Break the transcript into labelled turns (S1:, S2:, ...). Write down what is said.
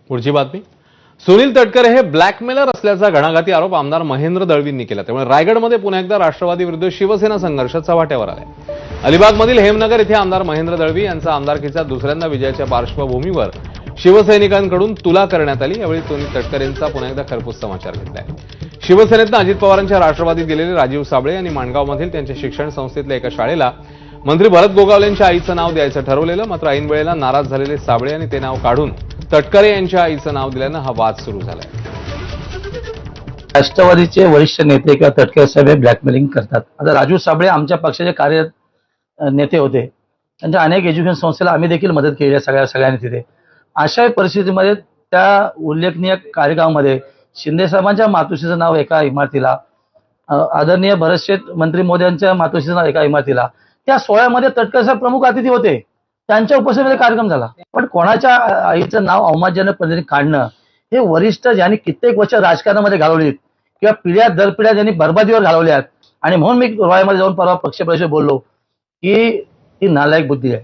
S1: पुढची बातमी. सुनील तटकरे हे ब्लॅकमेलर असल्याचा घणाघाती आरोप आमदार महेंद्र दळवींनी केला. त्यामुळे रायगडमध्ये पुन्हा एकदा राष्ट्रवादी विरुद्ध शिवसेना संघर्ष चव्हाट्यावर आलाय. अलिबागमधील हेमनगर येथे आमदार महेंद्र दळवी यांचा आमदारकीचा दुसऱ्यांदा विजयाच्या पार्श्वभूमीवर शिवसैनिकांकडून तुला करण्यात आली. यावेळी सुनील तटकरेंचा पुन्हा एकदा खरपूस समाचार घेतलाय. शिवसेनेतनं अजित पवारांच्या राष्ट्रवादीत गेलेले राजीव साबळे यांनी माणगावमधील त्यांच्या शिक्षण संस्थेतल्या एका शाळेला मंत्री भरत गोगावलेंच्या आईचं नाव द्यायचं ठरवलेलं. मात्र ऐन वेळेला नाराज झालेले साबळे यांनी ते नाव काढून तटकरे यांच्या आईचं नाव दिल्यानं हा वाद सुरू झालाय.
S2: राष्ट्रवादीचे वरिष्ठ नेते किंवा तटकरे साहेब हे ब्लॅकमेलिंग करतात. आता राजू साबळे आमच्या पक्षाचे कार्य नेते होते. त्यांच्या अनेक एज्युकेशन संस्थेला आम्ही देखील मदत केली आहे सगळ्यांनी तिथे. अशा परिस्थितीमध्ये त्या उल्लेखनीय कार्यक्रमामध्ये शिंदे साहेबांच्या मातोश्रीचं नाव एका इमारतीला, आदरणीय भरतशेठ मंत्री मोदयांच्या मातोश्रीचं नाव एका इमारतीला, त्या सोहळ्यामध्ये तटकरे साहेब प्रमुख अतिथी होते. त्यांच्या उपस्थितीमध्ये कार्यक्रम झाला. पण कोणाच्या आईचं नाव अवमानजनक पद्धतीने काढणं हे वरिष्ठ ज्यांनी कित्येक वर्ष राजकारणामध्ये घालवलीत किंवा पिढ्या दर पिढ्या ज्यांनी बरबादीवर घालवल्यात, आणि म्हणून मी रोह्यामध्ये जाऊन परवा पक्षप्रवेश बोललो की ही नालायक बुद्धी आहे.